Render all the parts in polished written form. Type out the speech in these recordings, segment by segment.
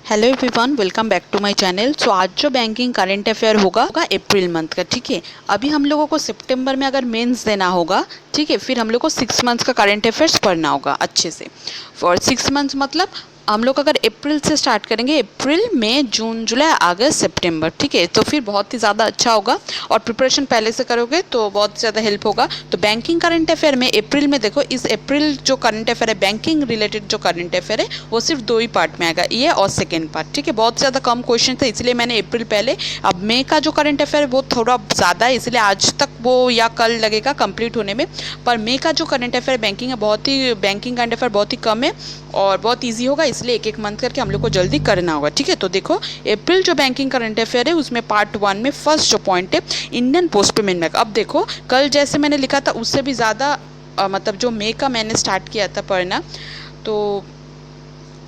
Hello everyone, welcome back to my channel. So आज जो banking current affair होगा April month का। ठीक है, अभी हम लोगों को सितंबर में अगर मेंस देना होगा, ठीक है, फिर हम लोग को 6 मंथ्स का करंट अफेयर्स पढ़ना होगा अच्छे से। फॉर 6 मंथ्स मतलब हम लोग अगर अप्रैल से स्टार्ट करेंगे, अप्रैल मई जून जुलाई अगस्त सितंबर, ठीक है, तो फिर बहुत ही ज़्यादा अच्छा होगा और प्रिपरेशन पहले से करोगे तो बहुत ज़्यादा हेल्प होगा। तो बैंकिंग करंट अफेयर में अप्रैल में देखो, इस अप्रैल जो करंट अफेयर है, बैंकिंग रिलेटेड जो करंट अफेयर है, वो सिर्फ 2 ही पार्ट में आएगा, ये और सेकेंड पार्ट। ठीक है, बहुत ज़्यादा कम क्वेश्चन थे इसलिए मैंने अप्रैल पहले। अब मई का जो करंट अफेयर है वो थोड़ा ज़्यादा है, इसलिए आज तक वो या कल लगेगा कंप्लीट होने में। पर मई का जो करंट अफेयर बैंकिंग है, बैंकिंग करंट अफेयर बहुत ही कम है और बहुत ईजी होगा, इसलिए एक एक मंथ करके हम लोग को जल्दी करना होगा। ठीक है, तो देखो अप्रैल जो बैंकिंग करंट अफेयर है उसमें पार्ट 1 में फर्स्ट जो पॉइंट है, इंडियन पोस्ट पेमेंट बैंक। अब देखो कल जैसे मैंने लिखा था उससे भी ज़्यादा मतलब जो मई का मैंने स्टार्ट किया था पढ़ना, तो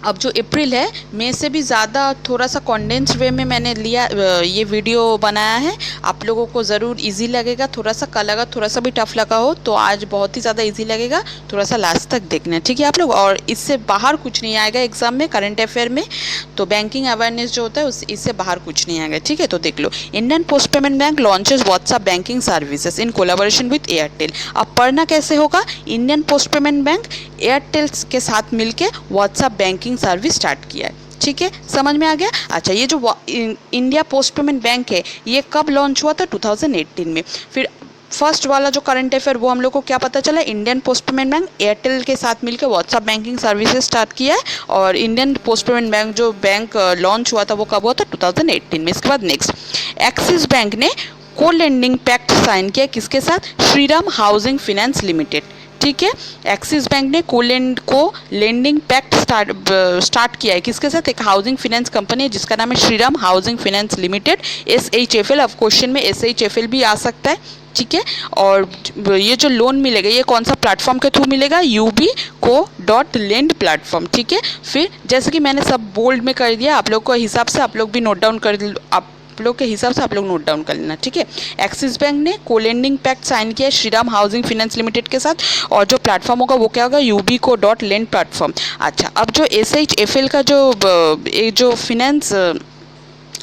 अब जो अप्रैल है मई से भी ज़्यादा थोड़ा सा कॉन्डेंस्ड वे में मैंने लिया, ये वीडियो बनाया है। आप लोगों को ज़रूर इजी लगेगा। थोड़ा सा कल अगर थोड़ा सा भी टफ लगा हो तो आज बहुत ही ज़्यादा इजी लगेगा। थोड़ा सा लास्ट तक देखना, ठीक है आप लोग। और इससे बाहर कुछ नहीं आएगा एग्जाम में करंट अफेयर में, तो बैंकिंग अवेयरनेस जो होता है इससे बाहर कुछ नहीं आएगा। ठीक है, तो देख लो, Indian post payment bank launches WhatsApp banking services in collaboration with Airtel. अब पढ़ना कैसे होगा, Indian post payment bank Airtel के साथ मिलके व्हाट्सएप बैंकिंग सर्विस स्टार्ट किया है। ठीक है, समझ में आ गया। अच्छा, ये जो इंडिया पोस्ट पेमेंट बैंक है ये कब लॉन्च हुआ था, 2018 में। फिर फर्स्ट वाला जो करंट अफेयर वो हम लोग को क्या पता चला, Indian post payment bank Airtel के साथ मिलकर व्हाट्सएप बैंकिंग सर्विसेज स्टार्ट किया है। और इंडियन पोस्ट पेमेंट बैंक जो बैंक लॉन्च हुआ था वो कब हुआ था, 2018 में। इसके बाद नेक्स्ट, एक्सिस बैंक ने को लेंडिंग पैक्ट साइन किया किसके साथ, श्रीराम हाउसिंग फाइनेंस लिमिटेड। ठीक है, एक्सिस बैंक ने को लेंडिंग पैक्ट स्टार्ट किया है किसके साथ, एक हाउसिंग फाइनेंस कंपनी है जिसका नाम है Shriram housing finance limited, SHFL। अब क्वेश्चन में SHFL भी आ सकता है। ठीक है, और ये जो लोन मिलेगा ये कौन सा प्लेटफॉर्म के थ्रू मिलेगा, UBCO.lend प्लेटफॉर्म। ठीक है, फिर जैसे कि मैंने सब बोल्ड में कर दिया, आप लोग को हिसाब से आप लोग भी नोट डाउन कर, आप लोग के हिसाब से आप लोग नोट डाउन कर लेना। ठीक है, एक्सिस बैंक ने को लेंडिंग पैक्ट साइन किया है श्रीराम हाउसिंग फाइनेंस लिमिटेड के साथ, और जो प्लेटफॉर्म होगा वो क्या होगा, UBCO.lend प्लेटफॉर्म। अच्छा, अब जो SHFL का जो फाइनेंस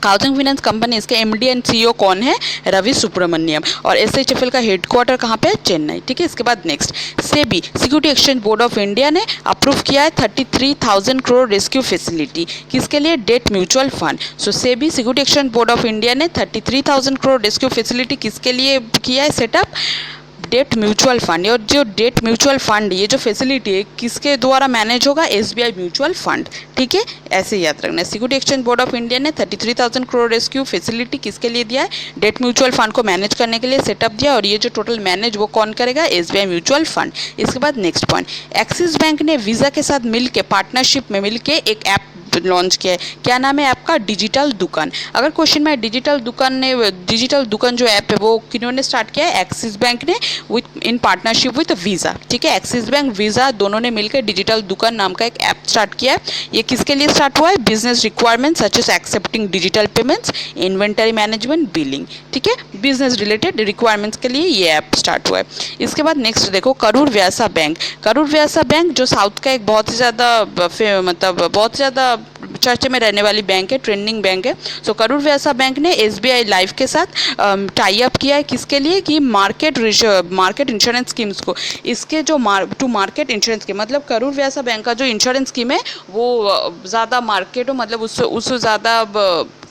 हाउसिंग फाइनेंस कंपनी, इसके MD एंड CEO कौन है, रवि सुब्रमण्यम। और SHFL का हेडक्वार्टर कहाँ पे है, चेन्नई। ठीक है, इसके बाद next, SEBI security exchange board of India ने अप्रूव किया है 33,000 करोड़ रेस्क्यू फैसिलिटी किसके लिए, debt mutual fund. So SEBI security exchange board of India ने 33,000 करोड़ रेस्क्यू फैसिलिटी किसके लिए किया है सेटअप, डेट म्यूचुअल फंड। और जो डेट म्यूचुअल फंड, ये जो फैसिलिटी है किसके द्वारा मैनेज होगा, SBI म्यूचुअल फंड। ठीक है, ऐसे याद रखना। Security exchange board of India ने 33,000 करोड़ रेस्क्यू फैसिलिटी किसके लिए दिया है, डेट म्यूचुअल फंड को मैनेज करने के लिए सेटअप दिया, और ये जो टोटल मैनेज वो कौन करेगा, SBI म्यूचुअल फंड। इसके बाद नेक्स्ट पॉइंट, एक्सिस बैंक ने वीज़ा के साथ मिलकर पार्टनरशिप में मिलकर एक ऐप लॉन्च किया है। क्या नाम है ऐप का, डिजिटल दुकान। अगर क्वेश्चन में डिजिटल दुकान जो ऐप है वो किन्होंने स्टार्ट किया है, एक्सिस बैंक ने with in partnership with visa. ठीक है, एक्सिस बैंक वीज़ा दोनों ने मिलकर डिजिटल दुकान नाम का एक ऐप स्टार्ट किया है। ये किसके लिए स्टार्ट हुआ है, business requirement such as accepting digital payments, inventory management, billing. ठीक है, बिजनेस रिलेटेड रिक्वायरमेंट्स के लिए ये ऐप स्टार्ट हुआ है। इसके बाद नेक्स्ट देखो, करूर व्यासा बैंक। करूर व्यासा बैंक जो साउथ का एक बहुत ही ज़्यादा मतलब बहुत ज़्यादा चर्चे में रहने वाली बैंक है, ट्रेंडिंग बैंक है। सो करूर व्यासा बैंक ने SBI लाइफ के साथ टाई अप किया है किसके लिए, कि मार्केट इंश्योरेंस स्कीम्स को, इसके जो टू मार्केट इंश्योरेंस स्कीम, मतलब करूर व्यासा बैंक का जो इंश्योरेंस स्कीम है वो ज़्यादा मार्केट हो, मतलब उससे ज़्यादा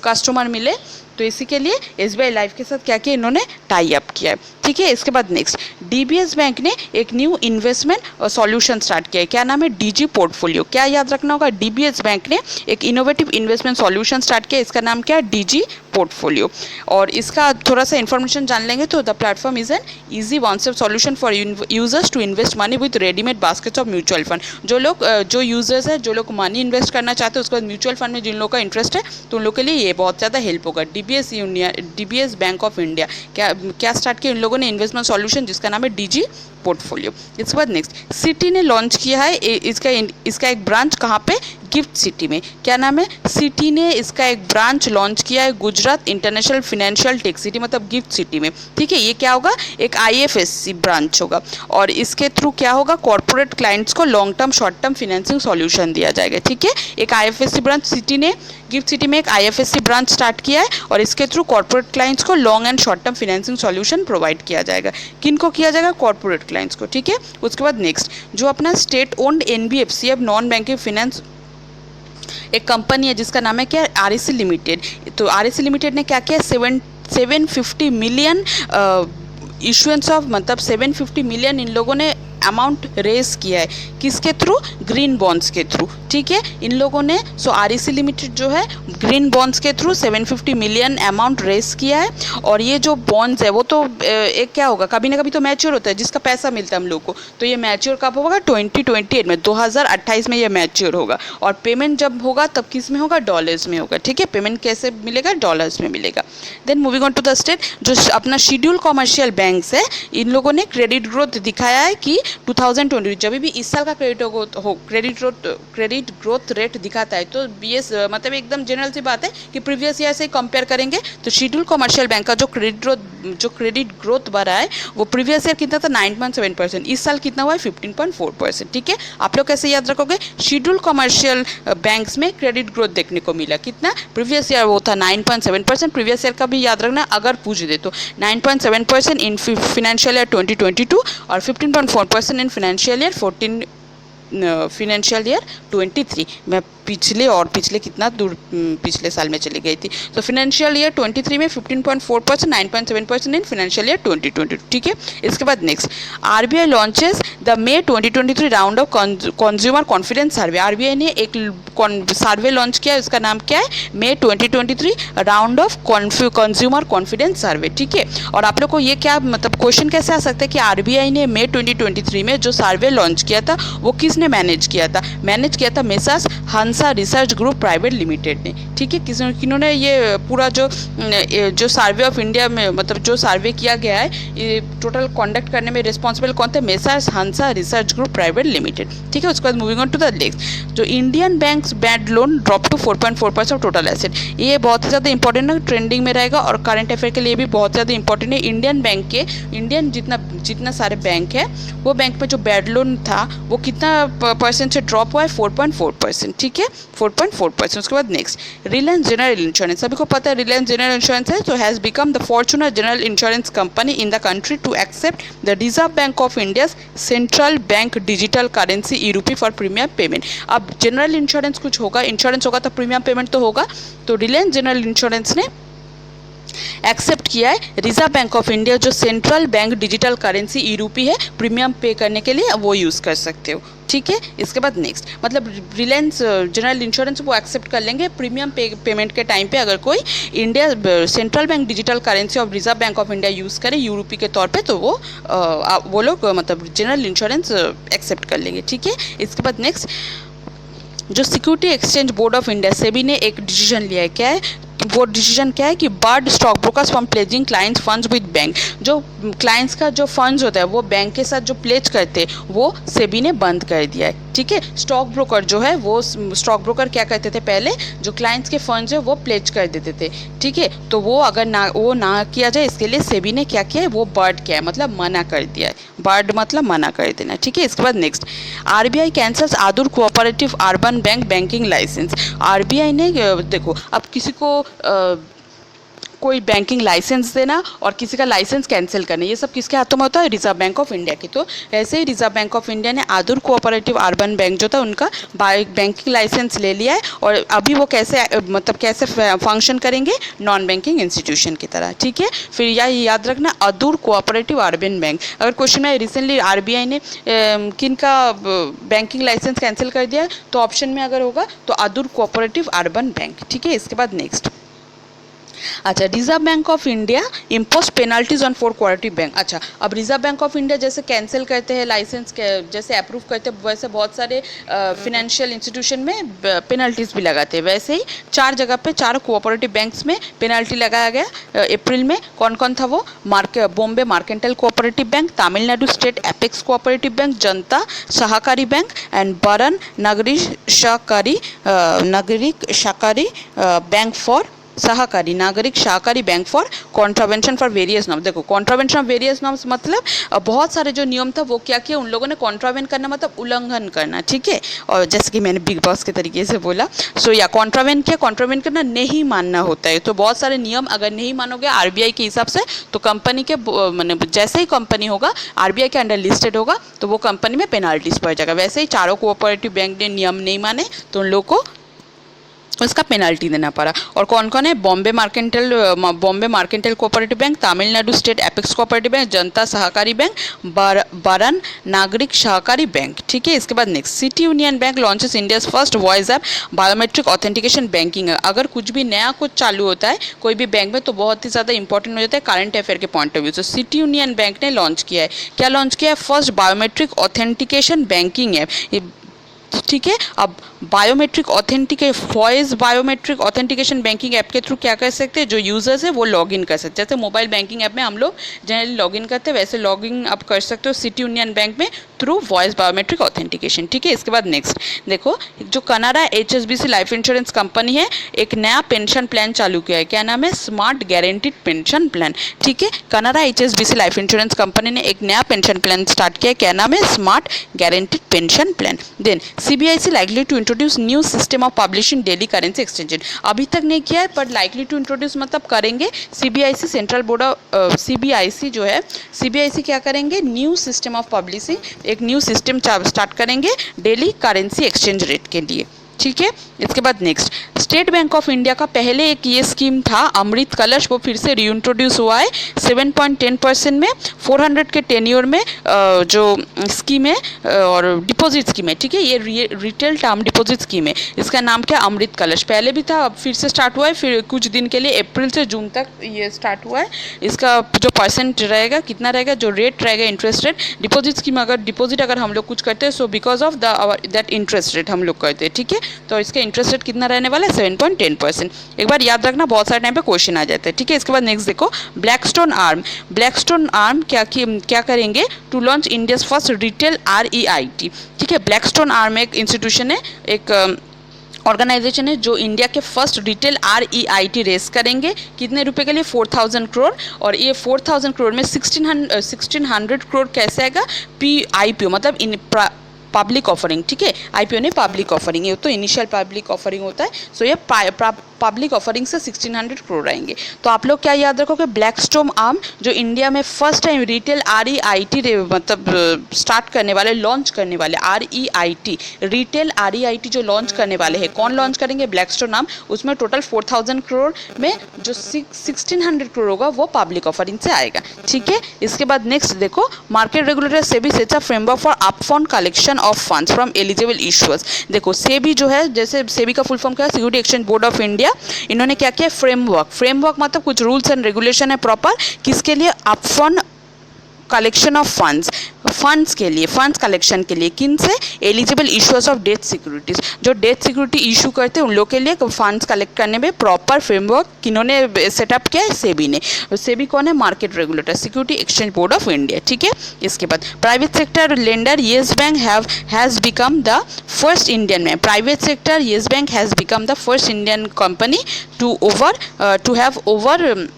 कस्टमर मिले, तो इसी के लिए SBI लाइफ के साथ क्या किया, इन्होंने टाई अप किया है। ठीक है, इसके बाद नेक्स्ट, DBS बैंक ने एक न्यू इन्वेस्टमेंट सॉल्यूशन स्टार्ट किया है। क्या नाम है, DG पोर्टफोलियो। क्या याद रखना होगा, DBS बैंक ने एक इनोवेटिव इन्वेस्टमेंट सॉल्यूशन स्टार्ट किया, इसका नाम क्या है, DG पोर्टफोलियो। और इसका थोड़ा सा इन्फॉर्मेशन जान लेंगे तो, the platform is an easy one step solution for users to invest money with readymade baskets of mutual fund. जो यूजर्स है, जो लोग मनी इन्वेस्ट करना चाहते हैं, उसके बाद म्यूचुअल फंड में जिन लोगों का इंटरेस्ट है, तो उन लोग के लिए ये बहुत ज़्यादा हेल्प होगा। DBS बैंक ऑफ इंडिया क्या स्टार्ट किया इन लोगों ने, इन्वेस्टमेंट सॉल्यूशन जिसका नाम है DG पोर्टफोलियो। इसके बाद नेक्स्ट, सिटी ने लॉन्च किया है इसका एक ब्रांच कहाँ पे, गिफ्ट सिटी में। क्या नाम है? सिटी ने इसका एक ब्रांच लॉन्च किया है Gujarat international financial tech city, मतलब गिफ्ट सिटी में। ठीक है, ये क्या होगा? एक IFSC ब्रांच होगा और इसके थ्रू क्या होगा? कॉर्पोरेट क्लाइंट्स को long term short term financing solution दिया जाएगा। ठीक है, एक IFSC ब्रांच सिटी ने, गिफ्ट सिटी में एक IFSC ब्रांच स्टार्ट किया है और इसके थ्रू कॉर्पोरेट क्लाइंट्स को long and short term financing solution provide किया जाएगा। किनको किया जाएगा? कॉर्पोरेट क्लाइंट्स को। ठीक है, उसके बाद नेक्स्ट जो अपना स्टेट ओन्ड NBFC अब नॉन बैंकिंग फाइनेंस एक कंपनी है जिसका नाम है क्या? REC limited. तो REC लिमिटेड ने क्या किया? 750 मिलियन इशुएंस ऑफ, मतलब 750 मिलियन इन लोगों ने अमाउंट रेज किया है। किसके थ्रू? ग्रीन बॉन्ड्स के थ्रू। ठीक है, इन लोगों ने REC लिमिटेड जो है ग्रीन बॉन्ड्स के थ्रू 750 मिलियन अमाउंट रेज किया है। और ये जो बॉन्ड्स है वो तो एक क्या होगा, कभी ना कभी तो मैच्योर होता है, जिसका पैसा मिलता है हम लोग को। तो ये मैच्योर कब होगा? 2028 में, 2028 में ये मैच्योर होगा। और पेमेंट जब होगा तब किस में होगा? डॉलर्स में होगा। ठीक है, पेमेंट कैसे मिलेगा? डॉलर्स में मिलेगा। Then moving on to the state, जो अपना शेड्यूल कॉमर्शियल बैंक्स है, इन लोगों ने क्रेडिट ग्रोथ दिखाया है कि 2020 जब भी इस साल का क्रेडिट ग्रोथ रेट दिखाता है तो ये मतलब एकदम जनरल सी बात है कि प्रीवियस ईयर से कंपेयर करेंगे तो शेड्यूल कॉमर्शियल बैंक का जो क्रेडिट ग्रोथ बढ़ा है वो प्रीवियस ईयर कितना था? 9.7%। इस साल कितना हुआ है? 15.4%। ठीक है, आप लोग कैसे याद रखोगे? शेड्यूल कॉमर्शियल बैंक्स में क्रेडिट ग्रोथ देखने को मिला। कितना? प्रीवियस ईयर वो था 9.7%। प्रीवियस ईयर का भी याद रखना, अगर पूछ दे तो 9.7% इन फाइनेंशियल ईयर 2022 और 15.4% इन फाइनेंशियल ईयर 23। मैं पिछले कितना दूर पिछले साल में चली गई थी। तो फाइनेंशियल ईयर 23 में 15.4%, 9.7% इन फाइनेंशियल ईयर 2022। ठीक है, इसके बाद next RBI launches the May 2023 round of consumer confidence survey. RBI ने एक सर्वे लॉन्च किया है, उसका नाम क्या है? May 2023 round of consumer confidence survey. ठीक है, और आप लोग को ये क्या मतलब क्वेश्चन कैसे आ सकता है कि RBI ने May 2023 में जो सर्वे लॉन्च किया था वो किसने मैनेज किया था? मैनेज किया था मेसार्स Hansa research group private limited ने। ठीक है, किन्होंने ये पूरा जो सर्वे ऑफ इंडिया में, मतलब जो सर्वे किया गया है, ये टोटल कंडक्ट करने में रिस्पॉन्सिबल कौन थे? Messrs Hansa research group private limited. ठीक है, उसके बाद moving on to the next, जो Indian banks bad loan drop to 4.4% of total asset. ये बहुत ही ज़्यादा इंपॉर्टेंट है, ट्रेंडिंग में रहेगा और करंट अफेयर के लिए भी बहुत ज़्यादा इंपॉर्टेंट है। इंडियन जितना सारे बैंक है वो बैंक में जो बैड लोन था वो कितना परसेंट से ड्रॉप हुआ है? 4.4%। ठीक है, 4.4%। उसके बाद नेक्स्ट रिलायंस जनरल इंश्योरेंस। सभी को पता है रिलायंस जनरल इंश्योरेंस है, तो has become the Future Generali insurance company in the country to accept the Reserve Bank of India central bank digital currency e rupee for premium payment. अब जनरल इंश्योरेंस कुछ होगा, insurance होगा तो प्रीमियम पेमेंट तो होगा। तो रिलायंस जनरल इंश्योरेंस ने accept किया है रिजर्व बैंक ऑफ इंडिया जो central bank digital currency e-rupee है, प्रीमियम पे करने के लिए वो यूज़ कर सकते हो। ठीक है, इसके बाद नेक्स्ट मतलब रिलायंस जनरल इंश्योरेंस वो एक्सेप्ट कर लेंगे प्रीमियम पेमेंट के टाइम पे अगर कोई India central bank digital currency of reserve Bank of India use करे यूरोपी के तौर पे, तो वो लोग मतलब जनरल इंश्योरेंस एक्सेप्ट कर लेंगे। ठीक है, इसके बाद नेक्स्ट जो security exchange board of India SEBI ने एक डिसीजन लिया है। क्या है वो डिसीजन? क्या है कि barred stock brokers from pledging clients funds with bank. जो क्लाइंट्स का जो फंड्स होता है वो बैंक के साथ जो प्लेज करते हैं वो सेबी ने बंद कर दिया है। ठीक है, स्टॉक ब्रोकर जो है वो स्टॉक ब्रोकर क्या करते थे? पहले जो क्लाइंट्स के फंड्स है वो प्लेज कर देते थे। ठीक है, तो वो अगर ना किया जाए इसके लिए सेबी ने क्या किया है? वो बर्ड किया है, मतलब मना कर दिया है। बर्ड मतलब मना कर देना। ठीक है, इसके बाद next RBI cancels Adoor cooperative urban bank banking licence. RBI ने देखो अब किसी को कोई बैंकिंग लाइसेंस देना और किसी का लाइसेंस कैंसिल करना, ये सब किसके हाथों में होता है? रिजर्व बैंक ऑफ इंडिया के। तो ऐसे ही रिजर्व बैंक ऑफ इंडिया ने आदुर कोऑपरेटिव अर्बन बैंक जो था उनका बैंकिंग लाइसेंस ले लिया है और अभी वो कैसे फंक्शन करेंगे? नॉन बैंकिंग इंस्टीट्यूशन की तरह। ठीक है, फिर याद रखना आदुर कोऑपरेटिव अर्बन बैंक। अगर क्वेश्चन में रिसेंटली RBI ने किनका बैंकिंग लाइसेंस कैंसिल कर दिया तो ऑप्शन में अगर होगा तो आदुर कोऑपरेटिव अर्बन बैंक। ठीक है, इसके बाद नेक्स्ट अच्छा, reserve Bank of India impose penalties on for cooperative bank. अच्छा, अब रिजर्व बैंक ऑफ इंडिया जैसे कैंसिल करते हैं लाइसेंस के, जैसे अप्रूव करते हैं, वैसे बहुत सारे फिनेंशियल इंस्टीट्यूशन में पेनल्टीज भी लगाते हैं। वैसे ही 4 जगह पे 4 कोऑपरेटिव बैंक्स में पेनल्टी लगाया गया अप्रैल में। कौन कौन था वो? Bombay mercantile cooperative bank, Tamil Nadu state apex cooperative bank, Janata Sahakari bank and बरन नागरिक सहकारी बैंक फॉर सहकारी नागरिक सहकारी bank for contravention for various norms. देखो, कॉन्ट्रावेंशन ऑफ वेरियस नॉर्म्स मतलब बहुत सारे जो नियम था वो क्या किया उन लोगों ने, कॉन्ट्रावेंट करना मतलब उल्लंघन करना, ठीक है। और जैसे कि मैंने बिग बॉस के तरीके से बोला, सो या कॉन्ट्रावेंट किया, कॉन्ट्रावेंट करना नहीं मानना होता है। तो बहुत सारे नियम अगर नहीं मानोगे आरबीआई के हिसाब से, तो कंपनी के मतलब जैसे ही कंपनी होगा आरबीआई के अंडर लिस्टेड होगा तो वो कंपनी में पेनाल्टीज पड़ जाएगा। वैसे ही चारों कोऑपरेटिव बैंक ने नियम नहीं माने तो उन लोगों को उसका पेनाल्टी देना पड़ा। और कौन कौन है? Bombay mercantile cooperative bank, Tamil Nadu state apex cooperative bank, Janata Sahakari bank, बरन नागरिक सहकारी बैंक, ठीक है। इसके बाद next, city union bank launches India's first voice app biometric authentication banking. अगर कुछ भी नया कुछ चालू होता है कोई भी बैंक में तो बहुत ही ज़्यादा इंपॉर्टेंट हो जाता है करंट अफेयर के पॉइंट ऑफ व्यू से। सिटी यूनियन बैंक ने लॉन्च किया है, क्या लॉन्च किया है? First biometric authentication banking app, ठीक है। अब biometric voice biometric authentication banking app के थ्रू क्या कर सकते हैं? जो यूजर्स है वो लॉगिन कर सकते हैं। जैसे मोबाइल बैंकिंग ऐप में हम लोग जनरली लॉगिन करते हैं, वैसे लॉगिन आप कर सकते हो सिटी यूनियन बैंक में थ्रू वॉइस बायोमेट्रिक ऑथेंटिकेशन, ठीक है। इसके बाद नेक्स्ट देखो, जो Canada HSBC life insurance company है एक नया पेंशन प्लान चालू किया है। क्या नाम है? स्मार्ट गारंटीड पेंशन प्लान, ठीक है। Canada HSBC life insurance company ने एक नया पेंशन प्लान स्टार्ट किया है। क्या नाम है? Smart guaranteed pension plan. Then CBIC likely to introduce new system of publishing daily currency exchange। अभी तक नहीं किया है पर likely to introduce मतलब करेंगे। CBIC central board of CBIC जो है, CBIC क्या करेंगे? न्यू सिस्टम ऑफ पब्लिशिंग, एक न्यू सिस्टम स्टार्ट करेंगे डेली करेंसी एक्सचेंज रेट के लिए, ठीक है। इसके बाद next, state bank of India का पहले एक ये स्कीम था अमृत कलश, वो फिर से रीइंट्रोड्यूस हुआ है 7.10% में 400 के टेन्योर में जो स्कीम है और डिपॉजिट स्कीम है, ठीक है। ये रिटेल टर्म डिपॉजिट स्कीम है, इसका नाम क्या? अमृत कलश। पहले भी था, अब फिर से स्टार्ट हुआ है, फिर कुछ दिन के लिए अप्रैल से जून तक ये स्टार्ट हुआ है। इसका जो परसेंट रहेगा कितना रहेगा, जो रेट रहेगा इंटरेस्ट रेट, डिपॉजिट स्कीम अगर डिपॉजिट अगर हम लोग कुछ करते हैं so because of that interest rate हम लोग करते हैं, ठीक है। तो इसका इंटरेस्ट रेट कितना रहने वाला है? 7.10%। एक बार याद रखना, बहुत सारे टाइम पे क्वेश्चन आ जाता है, ठीक है। इसके बाद नेक्स्ट देखो, ब्लैकस्टोन आर्म क्या करेंगे? To launch India's first retail REIT, ठीक है। ब्लैकस्टोन आर्म एक इंस्टीट्यूशन है, एक ऑर्गेनाइजेशन है जो इंडिया के फर्स्ट रिटेल REIT रेस करेंगे। कितने रुपए के लिए? 4000 करोड़। और ये 4000 करोड़ में 1600 करोड़ कैसे आएगा? IPO मतलब इन पब्लिक ऑफरिंग, ठीक है। IPO नहीं, पब्लिक ऑफरिंग, ये तो इनिशियल पब्लिक ऑफरिंग होता है। सो ये पब्लिक ऑफरिंग से 1600 करोड़ आएंगे। तो आप लोग क्या याद रखोगे? ब्लैकस्टोन आर्म जो इंडिया में फर्स्ट टाइम रिटेल REIT मतलब स्टार्ट करने वाले, लॉन्च करने वाले REIT, रिटेल REIT जो लॉन्च करने वाले हैं, कौन लॉन्च करेंगे? Blackstone arm. उसमें टोटल 4000 करोड़ में जो 1600 करोड़ होगा वो पब्लिक ऑफरिंग से आएगा, ठीक है। इसके बाद नेक्स्ट देखो, market regulator SEBI sets up framework for upfront collection of funds from eligible issuers. देखो, सेबी जो है, जैसे सेबी का फुल फॉर्म क्या है? Security exchange board of India. इन्होंने क्या किया? फ्रेमवर्क मतलब कुछ रूल्स एंड रेगुलेशन है प्रॉपर, किसके लिए? अपफ्रंट कलेक्शन ऑफ फंड्स के लिए, फंड्स कलेक्शन के लिए। किन से? Eligible issuers of debt securities, जो डेट सिक्योरिटी इशू करते हैं उन लोग के लिए फंड्स कलेक्ट करने में प्रॉपर फ्रेमवर्क किन्होंने सेटअप किया है? सेबी ने। सेबी कौन है? Market regulator, security exchange board of India, ठीक है। इसके बाद private sector lender Yes Bank has become the first Indian bank. Private sector Yes Bank has become the first Indian company to have over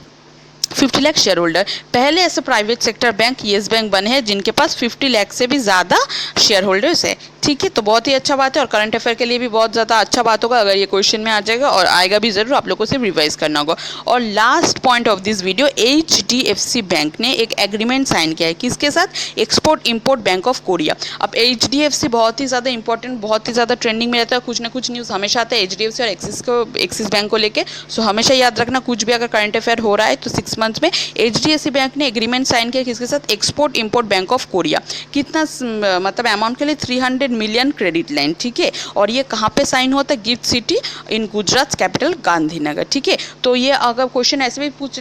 50 lakh shareholder. पहले ऐसे private sector bank Yes Bank बने हैं जिनके पास 50 लाख से भी ज़्यादा share holders है, ठीक है। तो बहुत ही अच्छा बात है और करंट अफेयर के लिए भी बहुत ज़्यादा अच्छा बात होगा अगर ये क्वेश्चन में आ जाएगा, और आएगा भी ज़रूर, आप लोगों को सिर्फ रिवाइज करना होगा। और last point of this video, HDFC bank ने एक एग्रीमेंट साइन किया है, किसके साथ? Export import bank of Korea. अब HDFC बहुत ही ज़्यादा इंपॉर्टेंट, बहुत ही ज़्यादा ट्रेंडिंग में रहता है, कुछ ना कुछ न्यूज़ हमेशा आता है HDFC और एक्सिस बैंक को लेके। सो हमेशा याद रखना, कुछ भी अगर करंट अफेयर हो रहा है तो 6 मंथ में HDFC बैंक ने एग्रीमेंट साइन किया किसके साथ, export import bank of Korea. कितना मतलब अमाउंट के लिए, 300 मिलियन क्रेडिट लाइन, ठीक है। और ये कहाँ पे साइन हुआ था, gift city in Gujarat capital Gandhinagar, ठीक है। तो ये अगर क्वेश्चन ऐसे भी पूछ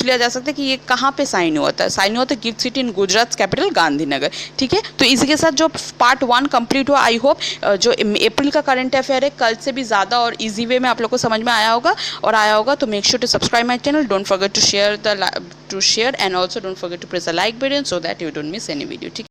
लिया जा सकता है कि ये कहाँ पे साइन हुआ था, साइन हुआ था gift city in Gujarat capital Gandhinagar, ठीक है। तो इसी के साथ जो पार्ट 1 कंप्लीट हुआ। आई होप जो अप्रैल का करंट अफेयर है कल से भी ज़्यादा और इजी वे में आप लोग को समझ में आया होगा। तो make sure to subscribe my channel, don't forget to share and also don't forget to press the like button so that you don't miss any video, ठीक है।